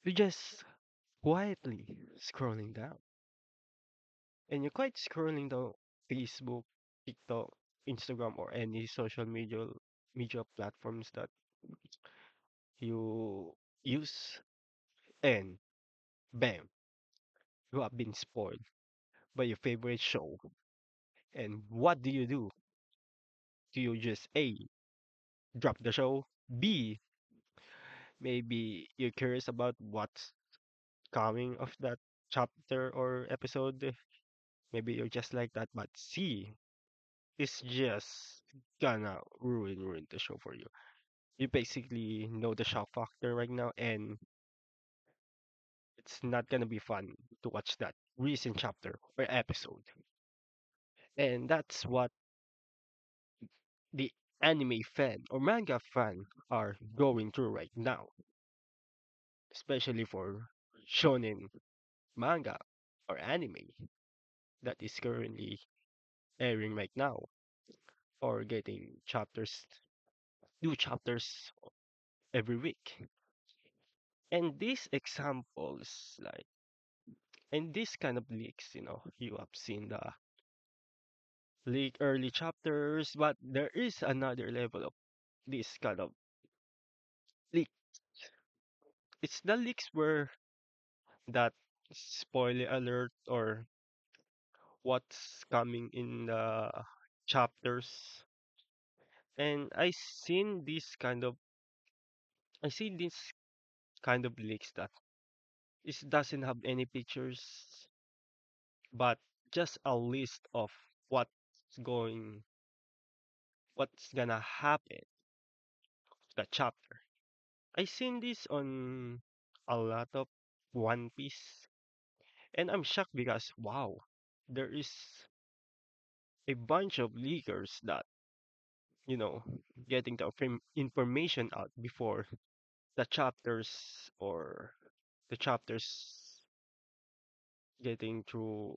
You're just quietly scrolling down. And you're quite scrolling down Facebook, TikTok, Instagram, or any social media platforms that you use, and bam, you have been spoiled by your favorite show. And what do? Do you just A, drop the show? B, maybe you're curious about what's coming of that chapter or episode? Maybe you're just like that, but C, it's just gonna ruin the show for you. You basically know the shock factor right now, and it's not gonna be fun to watch that recent chapter or episode. And that's what the anime fan or manga fan are going through right now, especially for shonen manga or anime that is currently airing right now or getting new chapters every week. And these examples, like, in this kind of leaks, you have seen the leak early chapters, but there is another level of this kind of leak. It's the leaks where that spoiler alert or what's coming in the chapters. And I see this kind of leaks that it doesn't have any pictures, but just a list of what's going what's gonna happen the chapter. I seen this on a lot of One Piece, and I'm shocked because wow, there is a bunch of leakers that you know getting the information out before the chapters or the chapters getting through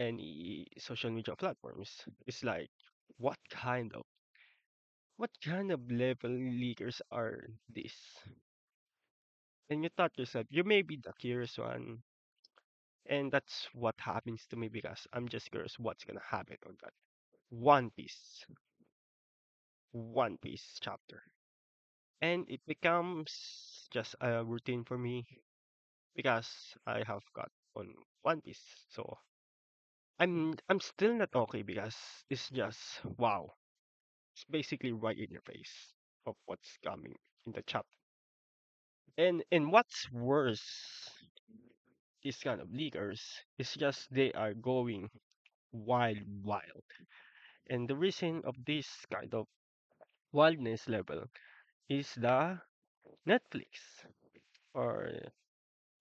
any social media platforms. It's like what kind of what kind of level leakers are this? And you thought yourself, you may be the curious one. And that's what happens to me because I'm just curious what's gonna happen on that One Piece, One Piece chapter. And it becomes just a routine for me because I have got on One Piece. So I'm still not okay because it's just wow. It's basically right in your face of what's coming in the chapter. And what's worse, these kind of leakers, is just they are going wild. And the reason of this kind of wildness level is the Netflix or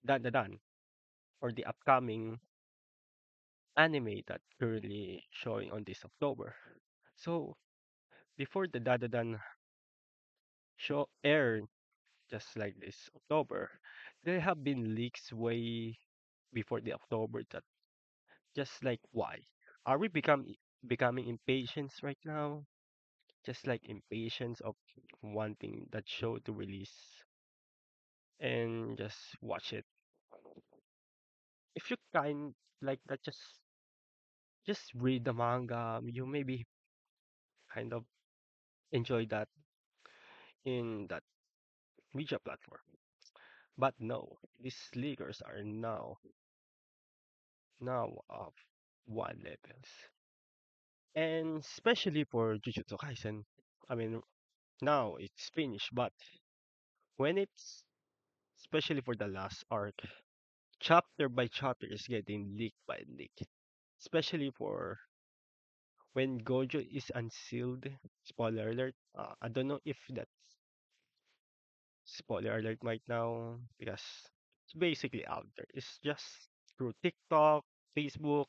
Dan or the upcoming anime that currently showing on this October. So before the Dan show aired just like this October, there have been leaks way before the October that just like why? Are we becoming impatient right now? Just like impatience of wanting that show to release and just watch it. If you kind like that, just read the manga. You maybe kind of enjoy that in that media platform. But no, these leaguers are now of one levels, and especially for Jujutsu Kaisen. I mean, now it's finished, but when it's especially for the last arc, chapter by chapter is getting leak by leak. Especially for when Gojo is unsealed. Spoiler alert. I don't know if that's spoiler alert right now because it's basically out there. It's just through TikTok, Facebook,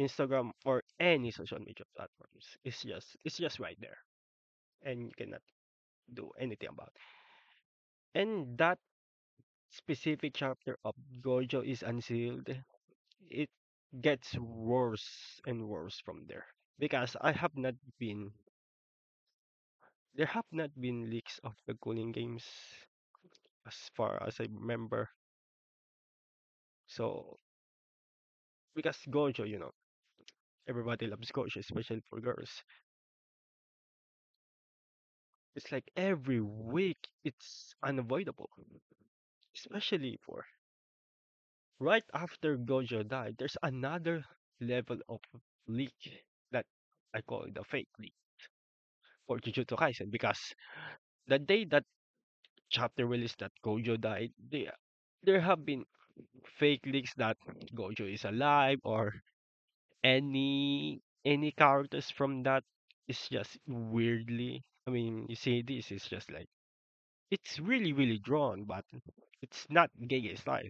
Instagram, or any social media platforms. It's just right there, and you cannot do anything about it. And that specific chapter of Gojo is unsealed. It gets worse and worse from there because I have not been there have not been leaks of the cooling games as far as I remember. So because Gojo, everybody loves Gojo, especially for girls. It's like every week it's unavoidable, especially for right after Gojo died. There's another level of leak that I call the fake leak for Jujutsu Kaisen because the day that chapter released that Gojo died, there have been fake leaks that Gojo is alive or any characters from that is just weirdly. I mean, you see, this is just like it's really really drawn, but it's not Gege style.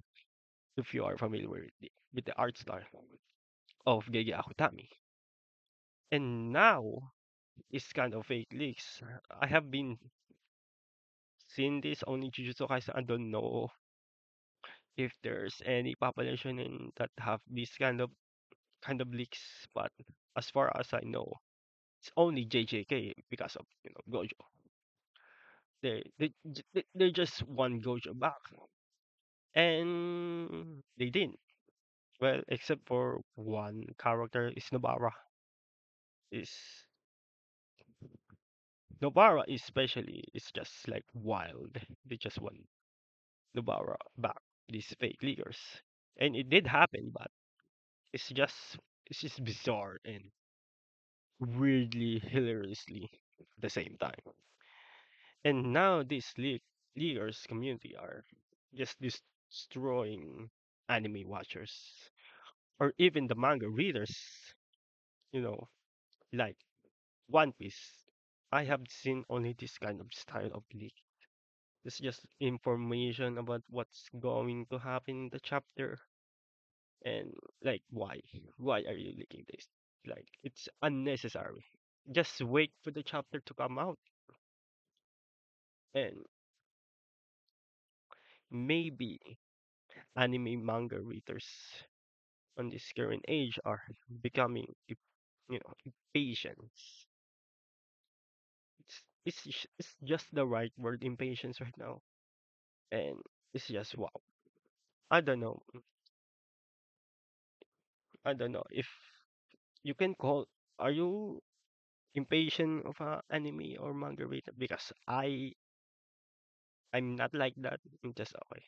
If you are familiar with the art style of Gege Akutami, and now it's kind of fake leaks. I have been seeing this only Jujutsu Kaisen. I don't know if there's any population in that have this kind of leaks, but as far as I know, it's only JJK because of Gojo. They just want Gojo back, and they didn't. Well, except for one character is Nobara. Is Nobara especially is just like wild. They just want Nobara back. These fake leakers, and it did happen, but it's just it's just bizarre and weirdly hilariously at the same time. And now these leaguers community are just destroying anime watchers or even the manga readers, you know, like One Piece. I have seen only this kind of style of leak. It's just information about what's going to happen in the chapter and like why? Why are you leaking this? Like it's unnecessary. Just wait for the chapter to come out and maybe anime manga readers on this current age are becoming impatient. It's just the right word, impatience right now, and it's just wow. I don't know. I don't know if you can call. Are you impatient of a anime or manga reader? Because I'm not like that. I'm just okay.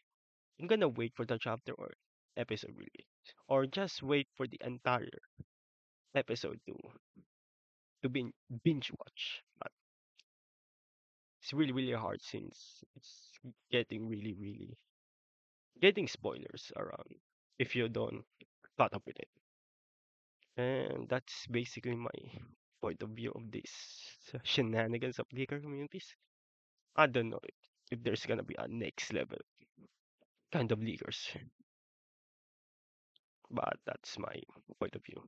I'm gonna wait for the chapter or episode release, or just wait for the entire episode to binge watch. But it's really really hard since it's getting really really getting spoilers around if you don't caught up with it. And that's basically my point of view of this shenanigans of leaker communities. I don't know if there's gonna be a next level kind of leakers, but that's my point of view.